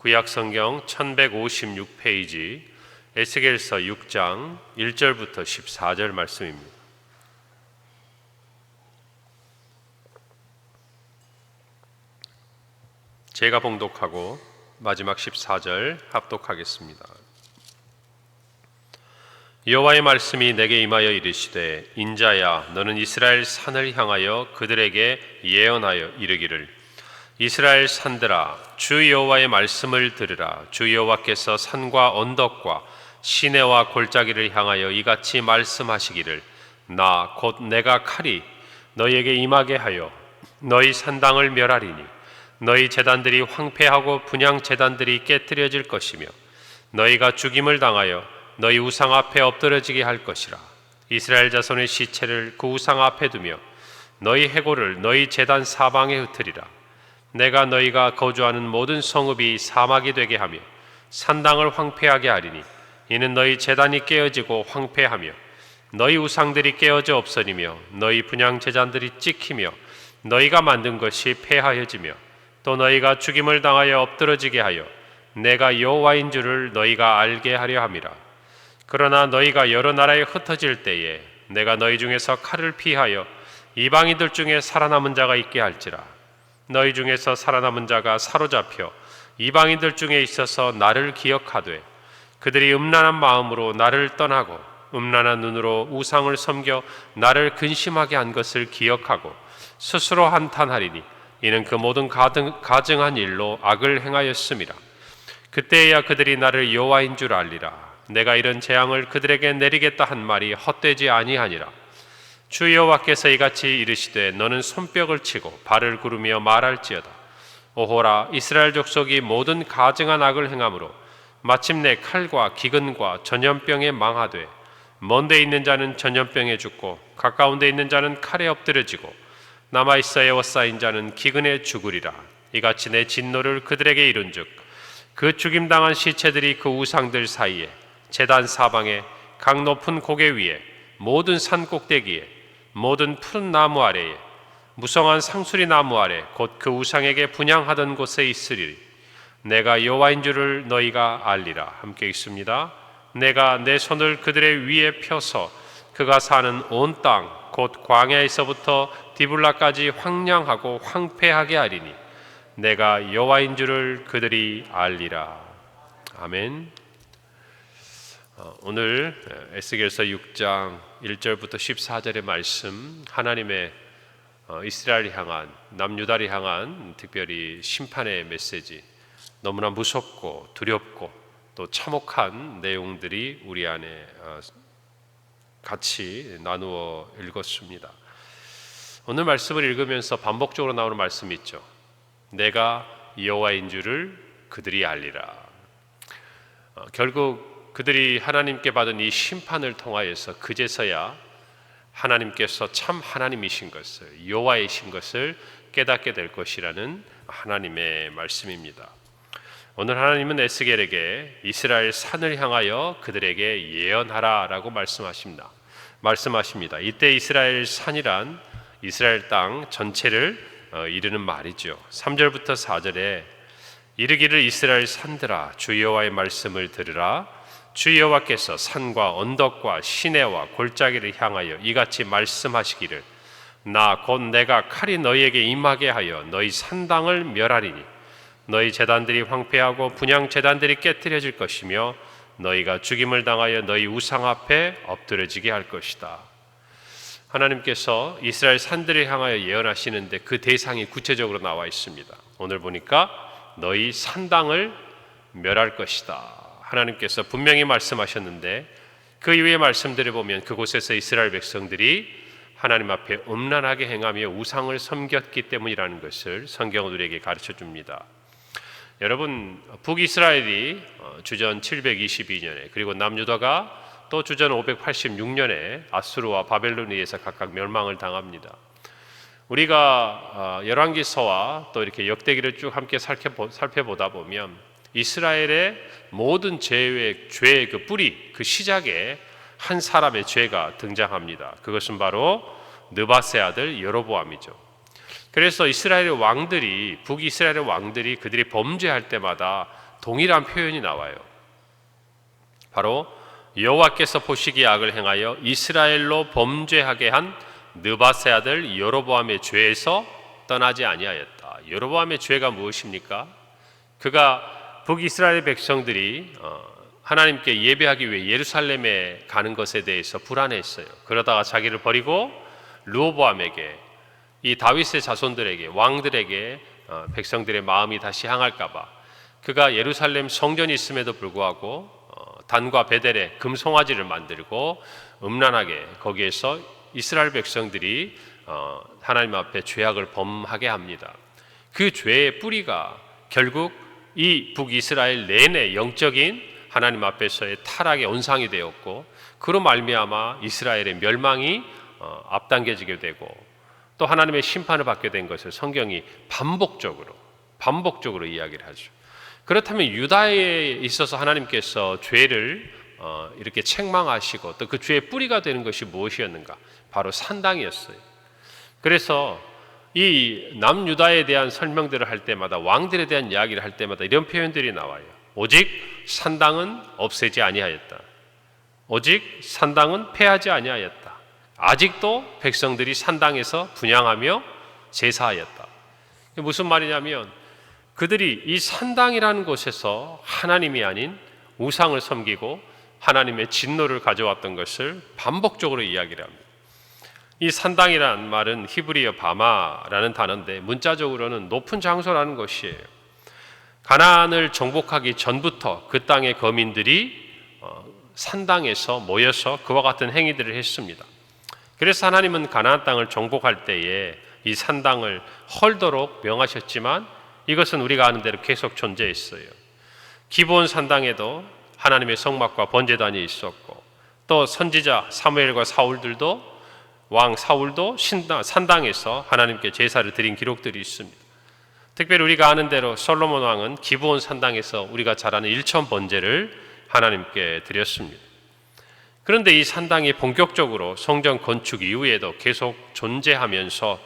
구약성경 1156페이지 에스겔서 6장 1절부터 14절 말씀입니다. 제가 봉독하고 마지막 14절 합독하겠습니다. 여호와의 말씀이 내게 임하여 이르시되, 인자야, 너는 이스라엘 산을 향하여 그들에게 예언하여 이르기를, 이스라엘 산들아, 주 여호와의 말씀을 들으라. 주 여호와께서 산과 언덕과 시내와 골짜기를 향하여 이같이 말씀하시기를, 나 곧 내가 칼이 너희에게 임하게 하여 너희 산당을 멸하리니, 너희 제단들이 황폐하고 분향 제단들이 깨뜨려질 것이며, 너희가 죽임을 당하여 너희 우상 앞에 엎드러지게 할 것이라. 이스라엘 자손의 시체를 그 우상 앞에 두며 너희 해골을 너희 제단 사방에 흩으리라. 내가 너희가 거주하는 모든 성읍이 사막이 되게 하며 산당을 황폐하게 하리니, 이는 너희 제단이 깨어지고 황폐하며 너희 우상들이 깨어져 없어지며 너희 분향 제단들이 찍히며 너희가 만든 것이 폐하여지며 또 너희가 죽임을 당하여 엎드러지게 하여 내가 여호와인 줄을 너희가 알게 하려 함이라. 그러나 너희가 여러 나라에 흩어질 때에 내가 너희 중에서 칼을 피하여 이방인들 중에 살아남은 자가 있게 할지라. 너희 중에서 살아남은 자가 사로잡혀 이방인들 중에 있어서 나를 기억하되, 그들이 음란한 마음으로 나를 떠나고 음란한 눈으로 우상을 섬겨 나를 근심하게 한 것을 기억하고 스스로 한탄하리니, 이는 그 모든 가증한 일로 악을 행하였음이라. 그때야 그들이 나를 여호와인 줄 알리라. 내가 이런 재앙을 그들에게 내리겠다 한 말이 헛되지 아니하니라. 주 여호와께서 이같이 이르시되, 너는 손뼉을 치고 발을 구르며 말할지어다. 오호라, 이스라엘 족속이 모든 가증한 악을 행함으로 마침내 칼과 기근과 전염병에 망하되, 먼 데 있는 자는 전염병에 죽고 가까운 데 있는 자는 칼에 엎드려지고 남아있어 에워싸인 자는 기근에 죽으리라. 이같이 내 진노를 그들에게 이룬즉, 그 죽임당한 시체들이 그 우상들 사이에, 제단 사방에, 각 높은 고개 위에, 모든 산 꼭대기에, 모든 푸른 나무 아래에, 무성한 상수리 나무 아래, 곧 그 우상에게 분향하던 곳에 있으리니, 내가 여호와인 줄을 너희가 알리라. 함께 있습니다. 내가 내 손을 그들의 위에 펴서 그가 사는 온 땅, 곧 광야에서부터 디블라까지 황량하고 황폐하게 하리니, 내가 여호와인 줄을 그들이 알리라. 아멘. 오늘 에스겔서 6장 1절부터 14절의 말씀, 하나님의 이스라엘을 향한, 남유다를 향한 특별히 심판의 메시지, 너무나 무섭고 두렵고 또 참혹한 내용들이 우리 안에 같이 나누어 읽었습니다. 오늘 말씀을 읽으면서 반복적으로 나오는 말씀이 있죠. 내가 여호와인 줄을 그들이 알리라. 결국 그들이 하나님께 받은 이 심판을 통하여서 그제서야 하나님께서 참 하나님이신 것을, 여호와이신 것을 깨닫게 될 것이라는 하나님의 말씀입니다. 오늘 하나님은 에스겔에게 이스라엘 산을 향하여 그들에게 예언하라 라고 말씀하십니다. 이때 이스라엘 산이란 이스라엘 땅 전체를 이르는 말이죠. 3절부터 4절에 이르기를, 이스라엘 산들아, 주 여호와의 말씀을 들으라. 주 여호와께서 산과 언덕과 시내와 골짜기를 향하여 이같이 말씀하시기를, 나 곧 내가 칼이 너희에게 임하게 하여 너희 산당을 멸하리니, 너희 제단들이 황폐하고 분향 제단들이 깨뜨려질 것이며 너희가 죽임을 당하여 너희 우상 앞에 엎드려지게 할 것이다. 하나님께서 이스라엘 산들을 향하여 예언하시는데 그 대상이 구체적으로 나와 있습니다. 오늘 보니까 너희 산당을 멸할 것이다. 하나님께서 분명히 말씀하셨는데, 그 이후의 말씀들을 보면 그곳에서 이스라엘 백성들이 하나님 앞에 음란하게 행하며 우상을 섬겼기 때문이라는 것을 성경은 우리에게 가르쳐 줍니다. 여러분, 북이스라엘이 주전 722년에, 그리고 남유다가 또 주전 586년에 아수르와 바벨론에 의해서 각각 멸망을 당합니다. 우리가 열왕기서와 또 이렇게 역대기를 쭉 함께 살펴보다 보면 이스라엘의 모든 죄의 그 뿌리, 그 시작에 한 사람의 죄가 등장합니다. 그것은 바로 느바세 아들 여로보암이죠. 그래서 이스라엘의 왕들이, 북이스라엘의 왕들이 그들이 범죄할 때마다 동일한 표현이 나와요. 바로 여호와께서 보시기에 악을 행하여 이스라엘로 범죄하게 한 느바세 아들 여로보암의 죄에서 떠나지 아니하였다. 여로보암의 죄가 무엇입니까? 그가 북이스라엘 백성들이 하나님께 예배하기 위해 예루살렘에 가는 것에 대해서 불안해했어요. 그러다가 자기를 버리고 르호보암에게, 이 다윗의 자손들에게, 왕들에게 백성들의 마음이 다시 향할까 봐 그가 예루살렘 성전이 있음에도 불구하고 단과 베델에 금송아지를 만들고 음란하게 거기에서 이스라엘 백성들이 하나님 앞에 죄악을 범하게 합니다. 그 죄의 뿌리가 결국 이 북이스라엘 내내 영적인 하나님 앞에서의 타락의 온상이 되었고, 그로 말미암아 이스라엘의 멸망이 앞당겨지게 되고 또 하나님의 심판을 받게 된 것을 성경이 반복적으로 이야기를 하죠. 그렇다면 유다에 있어서 하나님께서 죄를 이렇게 책망하시고 또 그 죄의 뿌리가 되는 것이 무엇이었는가? 바로 산당이었어요. 그래서 이 남유다에 대한 설명들을 할 때마다, 왕들에 대한 이야기를 할 때마다 이런 표현들이 나와요. 오직 산당은 없애지 아니하였다. 오직 산당은 폐하지 아니하였다. 아직도 백성들이 산당에서 분향하며 제사하였다. 무슨 말이냐면 그들이 이 산당이라는 곳에서 하나님이 아닌 우상을 섬기고 하나님의 진노를 가져왔던 것을 반복적으로 이야기를 합니다. 이 산당이라는 말은 히브리어 바마라는 단어인데 문자적으로는 높은 장소라는 것이에요. 가나안을 정복하기 전부터 그 땅의 거민들이 산당에서 모여서 그와 같은 행위들을 했습니다. 그래서 하나님은 가나안 땅을 정복할 때에 이 산당을 헐도록 명하셨지만 이것은 우리가 아는 대로 계속 존재했어요. 기브온 산당에도 하나님의 성막과 번제단이 있었고, 또 선지자 사무엘과 사울들도, 왕 사울도 산당에서 하나님께 제사를 드린 기록들이 있습니다. 특별히 우리가 아는 대로 솔로몬 왕은 기브온 산당에서 우리가 잘 아는 일천 번제를 하나님께 드렸습니다. 그런데 이 산당이 본격적으로 성전 건축 이후에도 계속 존재하면서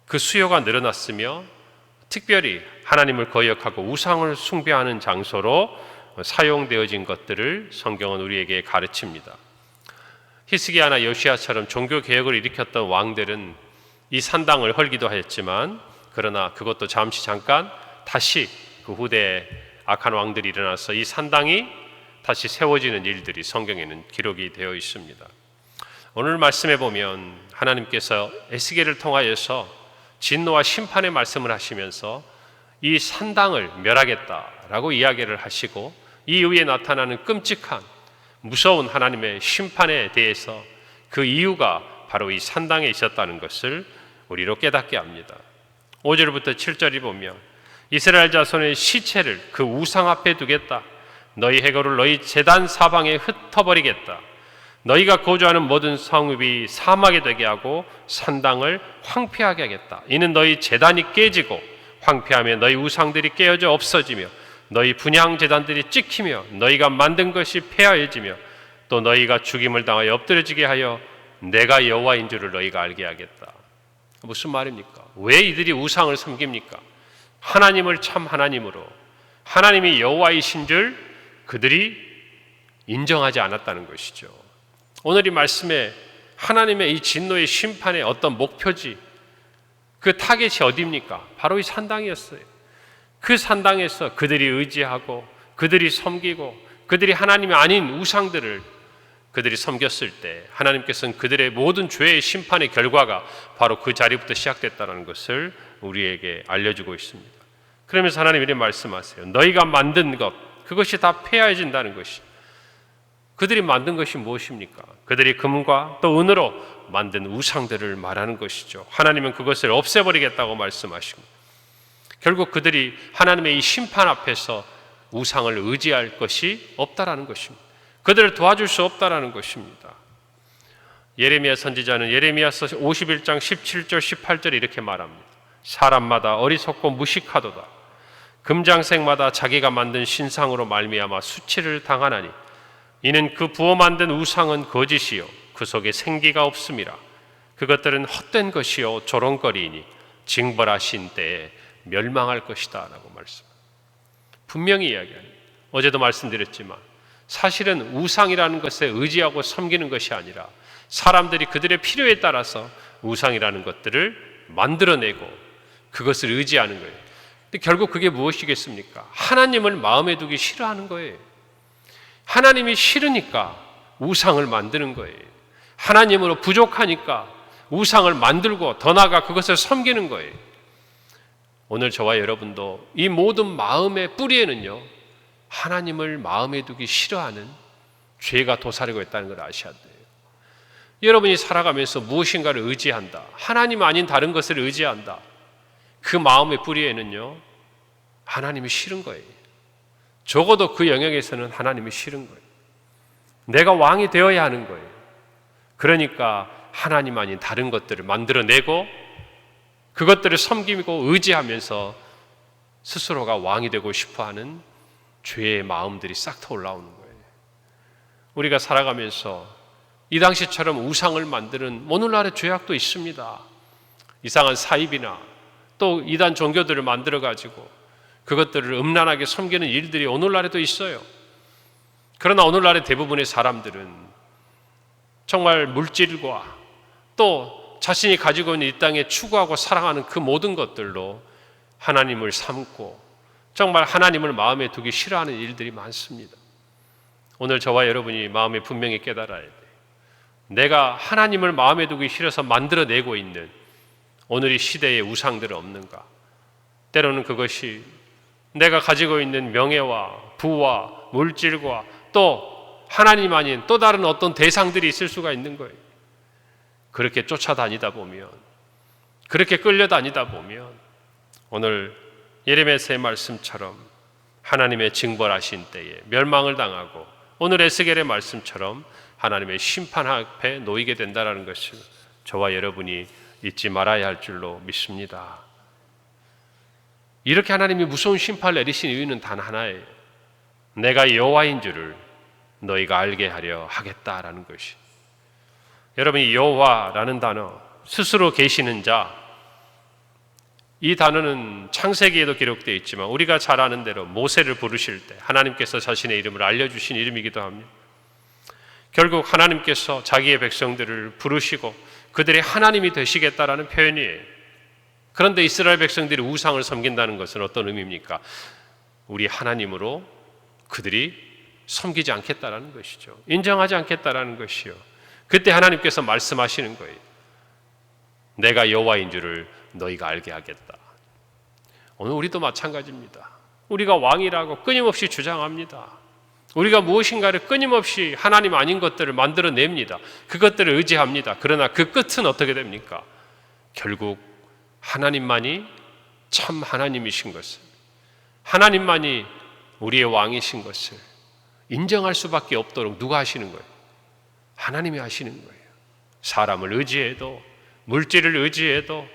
그 수요가 늘어났으며 특별히 하나님을 거역하고 우상을 숭배하는 장소로 사용되어진 것들을 성경은 우리에게 가르칩니다. 히스기야나 요시야처럼 종교개혁을 일으켰던 왕들은 이 산당을 헐기도 하였지만, 그러나 그것도 잠깐 다시 그 후대에 악한 왕들이 일어나서 이 산당이 다시 세워지는 일들이 성경에는 기록이 되어 있습니다. 오늘 말씀에 보면 하나님께서 에스겔을 통하여서 진노와 심판의 말씀을 하시면서 이 산당을 멸하겠다라고 이야기를 하시고, 이 이후에 나타나는 끔찍한 무서운 하나님의 심판에 대해서 그 이유가 바로 이 산당에 있었다는 것을 우리로 깨닫게 합니다. 5절부터 7절이 보면 이스라엘 자손의 시체를 그 우상 앞에 두겠다. 너희 해골을 너희 제단 사방에 흩어버리겠다. 너희가 거주하는 모든 성읍이 사막이 되게 하고 산당을 황폐하게 하겠다. 이는 너희 제단이 깨지고 황폐하며 너희 우상들이 깨어져 없어지며 너희 분향 제단들이 찍히며 너희가 만든 것이 폐하여지며 또 너희가 죽임을 당하여 엎드려지게 하여 내가 여호와인 줄을 너희가 알게 하겠다. 무슨 말입니까? 왜 이들이 우상을 섬깁니까? 하나님을 참 하나님으로, 하나님이 여호와이신 줄 그들이 인정하지 않았다는 것이죠. 오늘 이 말씀에 하나님의 이 진노의 심판의 어떤 목표지, 그 타겟이 어디입니까? 바로 이 산당이었어요. 그 산당에서 그들이 의지하고 그들이 섬기고 그들이 하나님이 아닌 우상들을 그들이 섬겼을 때 하나님께서는 그들의 모든 죄의 심판의 결과가 바로 그 자리부터 시작됐다는 것을 우리에게 알려주고 있습니다. 그러면서 하나님이 이렇게 말씀하세요. 너희가 만든 것, 그것이 다 폐하여진다는 것이. 그들이 만든 것이 무엇입니까? 그들이 금과 또 은으로 만든 우상들을 말하는 것이죠. 하나님은 그것을 없애버리겠다고 말씀하십니다. 결국 그들이 하나님의 이 심판 앞에서 우상을 의지할 것이 없다라는 것입니다. 그들을 도와줄 수 없다라는 것입니다. 예레미야 선지자는 예레미야서 51장 17절 18절에 이렇게 말합니다. 사람마다 어리석고 무식하도다. 금장색마다 자기가 만든 신상으로 말미암아 수치를 당하나니 이는 그 부어 만든 우상은 거짓이요 그 속에 생기가 없음이라. 그것들은 헛된 것이요 조롱거리이니 징벌하신 때에 멸망할 것이다 라고 말씀합니다. 분명히 이야기합니다. 어제도 말씀드렸지만 사실은 우상이라는 것에 의지하고 섬기는 것이 아니라 사람들이 그들의 필요에 따라서 우상이라는 것들을 만들어내고 그것을 의지하는 거예요. 근데 결국 그게 무엇이겠습니까? 하나님을 마음에 두기 싫어하는 거예요. 하나님이 싫으니까 우상을 만드는 거예요. 하나님으로 부족하니까 우상을 만들고 더 나아가 그것을 섬기는 거예요. 오늘 저와 여러분도 이 모든 마음의 뿌리에는요, 하나님을 마음에 두기 싫어하는 죄가 도사리고 있다는 걸 아셔야 돼요. 여러분이 살아가면서 무엇인가를 의지한다, 하나님 아닌 다른 것을 의지한다, 그 마음의 뿌리에는요, 하나님이 싫은 거예요. 적어도 그 영역에서는 하나님이 싫은 거예요. 내가 왕이 되어야 하는 거예요. 그러니까 하나님 아닌 다른 것들을 만들어내고 그것들을 섬기고 의지하면서 스스로가 왕이 되고 싶어하는 죄의 마음들이 싹 다 올라오는 거예요. 우리가 살아가면서 이 당시처럼 우상을 만드는 오늘날의 죄악도 있습니다. 이상한 사입이나 또 이단 종교들을 만들어가지고 그것들을 음란하게 섬기는 일들이 오늘날에도 있어요. 그러나 오늘날의 대부분의 사람들은 정말 물질과 또 자신이 가지고 있는 이 땅에 추구하고 사랑하는 그 모든 것들로 하나님을 삼고 정말 하나님을 마음에 두기 싫어하는 일들이 많습니다. 오늘 저와 여러분이 마음에 분명히 깨달아야 돼요. 내가 하나님을 마음에 두기 싫어서 만들어내고 있는 오늘 이 시대의 우상들은 없는가? 때로는 그것이 내가 가지고 있는 명예와 부와 물질과 또 하나님 아닌 또 다른 어떤 대상들이 있을 수가 있는 거예요. 그렇게 쫓아다니다 보면, 그렇게 끌려다니다 보면 오늘 예레미야서의 말씀처럼 하나님의 징벌하신 때에 멸망을 당하고 오늘 에스겔의 말씀처럼 하나님의 심판 앞에 놓이게 된다는 것을 저와 여러분이 잊지 말아야 할 줄로 믿습니다. 이렇게 하나님이 무서운 심판을 내리신 이유는 단 하나예요. 내가 여호와인 줄을 너희가 알게 하려 하겠다라는 것이. 여러분이 여호와라는 단어, 스스로 계시는 자, 이 단어는 창세기에도 기록되어 있지만 우리가 잘 아는 대로 모세를 부르실 때 하나님께서 자신의 이름을 알려주신 이름이기도 합니다. 결국 하나님께서 자기의 백성들을 부르시고 그들의 하나님이 되시겠다라는 표현이에요. 그런데 이스라엘 백성들이 우상을 섬긴다는 것은 어떤 의미입니까? 우리 하나님으로 그들이 섬기지 않겠다라는 것이죠. 인정하지 않겠다라는 것이요. 그때 하나님께서 말씀하시는 거예요. 내가 여호와인 줄을 너희가 알게 하겠다. 오늘 우리도 마찬가지입니다. 우리가 왕이라고 끊임없이 주장합니다. 우리가 무엇인가를 끊임없이 하나님 아닌 것들을 만들어냅니다. 그것들을 의지합니다. 그러나 그 끝은 어떻게 됩니까? 결국 하나님만이 참 하나님이신 것을, 하나님만이 우리의 왕이신 것을 인정할 수밖에 없도록 누가 하시는 거예요? 하나님이 하시는 거예요. 사람을 의지해도, 물질을 의지해도,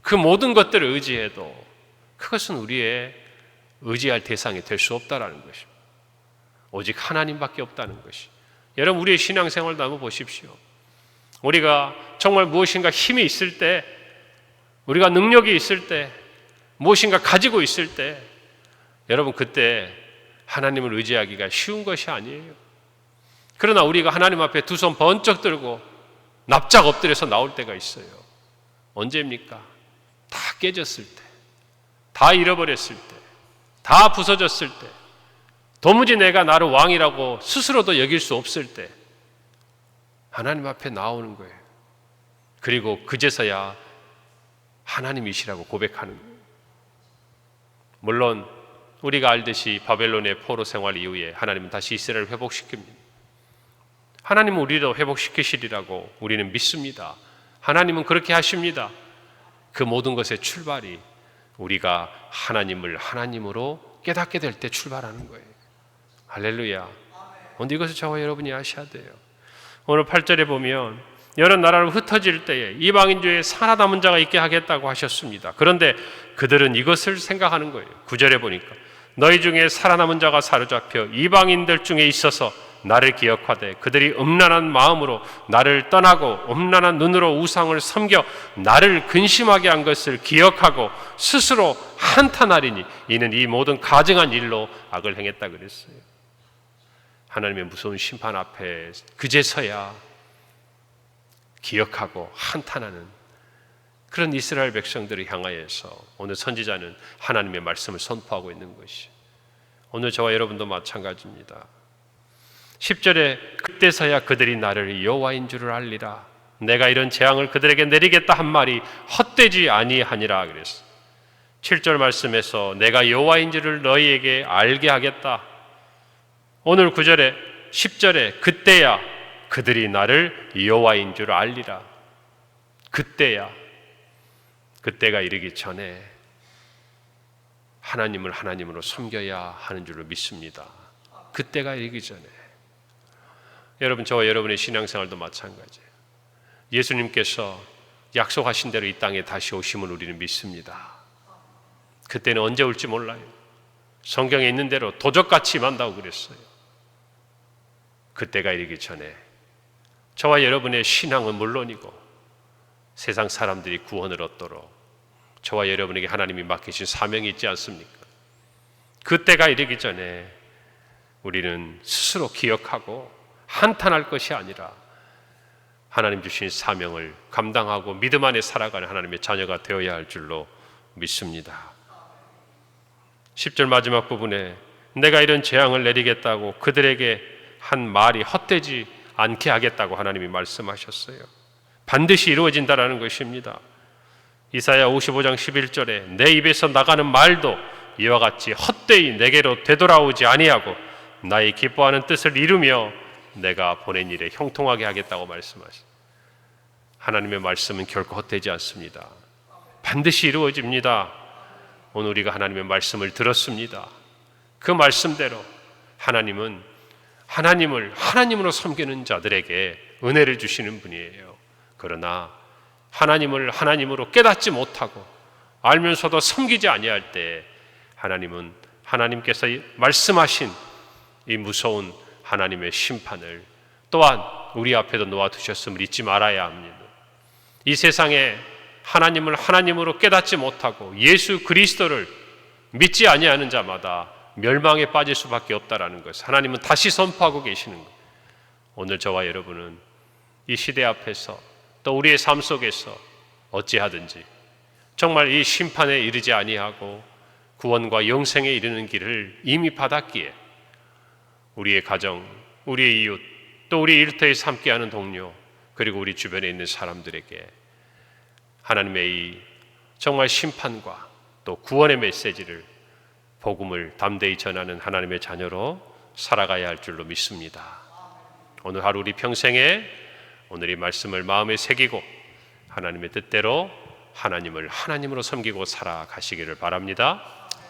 그 모든 것들을 의지해도 그것은 우리의 의지할 대상이 될 수 없다라는 것입니다. 오직 하나님밖에 없다는 것이. 여러분, 우리의 신앙생활도 한번 보십시오. 우리가 정말 무엇인가 힘이 있을 때, 우리가 능력이 있을 때, 무엇인가 가지고 있을 때, 여러분 그때 하나님을 의지하기가 쉬운 것이 아니에요. 그러나 우리가 하나님 앞에 두 손 번쩍 들고 납작 엎드려서 나올 때가 있어요. 언제입니까? 다 깨졌을 때, 다 잃어버렸을 때, 다 부서졌을 때, 도무지 내가 나를 왕이라고 스스로도 여길 수 없을 때 하나님 앞에 나오는 거예요. 그리고 그제서야 하나님이시라고 고백하는 거예요. 물론 우리가 알듯이 바벨론의 포로 생활 이후에 하나님은 다시 이스라엘을 회복시킵니다. 하나님은 우리도 회복시키시리라고 우리는 믿습니다. 하나님은 그렇게 하십니다. 그 모든 것의 출발이 우리가 하나님을 하나님으로 깨닫게 될 때 출발하는 거예요. 할렐루야. 그런데 이것을 저와 여러분이 아셔야 돼요. 오늘 8절에 보면 여러 나라로 흩어질 때에 이방인중에 살아남은 자가 있게 하겠다고 하셨습니다. 그런데 그들은 이것을 생각하는 거예요. 9절에 보니까 너희 중에 살아남은 자가 사로잡혀 이방인들 중에 있어서 나를 기억하되 그들이 음란한 마음으로 나를 떠나고 음란한 눈으로 우상을 섬겨 나를 근심하게 한 것을 기억하고 스스로 한탄하리니 이는 이 모든 가증한 일로 악을 행했다 그랬어요. 하나님의 무서운 심판 앞에 그제서야 기억하고 한탄하는 그런 이스라엘 백성들을 향하여서 오늘 선지자는 하나님의 말씀을 선포하고 있는 것이, 오늘 저와 여러분도 마찬가지입니다. 10절에 그때서야 그들이 나를 여호와인 줄을 알리라. 내가 이런 재앙을 그들에게 내리겠다 한 말이 헛되지 아니하니라 그랬어. 7절 말씀에서 내가 여호와인 줄을 너희에게 알게 하겠다. 오늘 9절에 10절에 그때야 그들이 나를 여호와인 줄 알리라. 그때야, 그때가 이르기 전에 하나님을 하나님으로 섬겨야 하는 줄로 믿습니다. 그때가 이르기 전에. 여러분, 저와 여러분의 신앙생활도 마찬가지예요. 예수님께서 약속하신 대로 이 땅에 다시 오심을 우리는 믿습니다. 그때는 언제 올지 몰라요. 성경에 있는 대로 도적같이 임한다고 그랬어요. 그때가 이르기 전에 저와 여러분의 신앙은 물론이고 세상 사람들이 구원을 얻도록 저와 여러분에게 하나님이 맡기신 사명이 있지 않습니까? 그때가 이르기 전에 우리는 스스로 기억하고 한탄할 것이 아니라 하나님 주신 사명을 감당하고 믿음 안에 살아가는 하나님의 자녀가 되어야 할 줄로 믿습니다. 10절 마지막 부분에 내가 이런 재앙을 내리겠다고 그들에게 한 말이 헛되지 않게 하겠다고 하나님이 말씀하셨어요. 반드시 이루어진다라는 것입니다. 이사야 55장 11절에 내 입에서 나가는 말도 이와 같이 헛되이 내게로 되돌아오지 아니하고 나의 기뻐하는 뜻을 이루며 내가 보낸 일에 형통하게 하겠다고 말씀하셨어요. 하나님의 말씀은 결코 헛되지 않습니다. 반드시 이루어집니다. 오늘 우리가 하나님의 말씀을 들었습니다. 그 말씀대로 하나님은 하나님을 하나님으로 섬기는 자들에게 은혜를 주시는 분이에요. 그러나 하나님을 하나님으로 깨닫지 못하고 알면서도 섬기지 아니할 때 하나님은 하나님께서 말씀하신 이 무서운 하나님의 심판을 또한 우리 앞에도 놓아두셨음을 잊지 말아야 합니다. 이 세상에 하나님을 하나님으로 깨닫지 못하고 예수 그리스도를 믿지 아니하는 자마다 멸망에 빠질 수밖에 없다라는 것을 하나님은 다시 선포하고 계시는 거예요. 오늘 저와 여러분은 이 시대 앞에서 또 우리의 삶 속에서 어찌하든지 정말 이 심판에 이르지 아니하고 구원과 영생에 이르는 길을 이미 받았기에 우리의 가정, 우리의 이웃, 또 우리 일터에서 함께하는 동료, 그리고 우리 주변에 있는 사람들에게 하나님의 이 정말 심판과 또 구원의 메시지를, 복음을 담대히 전하는 하나님의 자녀로 살아가야 할 줄로 믿습니다. 오늘 하루 우리 평생에 오늘 이 말씀을 마음에 새기고 하나님의 뜻대로 하나님을 하나님으로 섬기고 살아가시기를 바랍니다.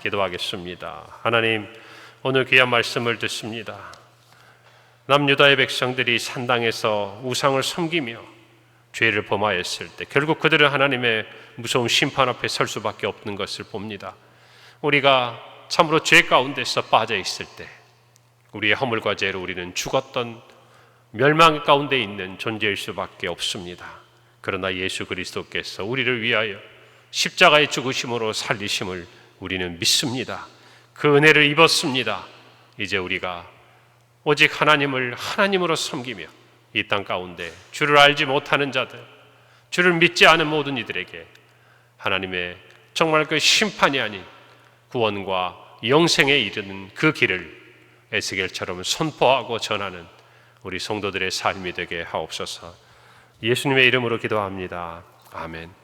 기도하겠습니다. 하나님, 오늘 귀한 말씀을 듣습니다. 남유다의 백성들이 산당에서 우상을 섬기며 죄를 범하였을 때 결국 그들은 하나님의 무서운 심판 앞에 설 수밖에 없는 것을 봅니다. 우리가 참으로 죄 가운데서 빠져 있을 때 우리의 허물과 죄로 우리는 죽었던 멸망 가운데 있는 존재일 수밖에 없습니다. 그러나 예수 그리스도께서 우리를 위하여 십자가의 죽으심으로 살리심을 우리는 믿습니다. 그 은혜를 입었습니다. 이제 우리가 오직 하나님을 하나님으로 섬기며 이 땅 가운데 주를 알지 못하는 자들, 주를 믿지 않은 모든 이들에게 하나님의 정말 그 심판이 아닌 구원과 영생에 이르는 그 길을 에스겔처럼 선포하고 전하는 우리 성도들의 삶이 되게 하옵소서. 예수님의 이름으로 기도합니다. 아멘.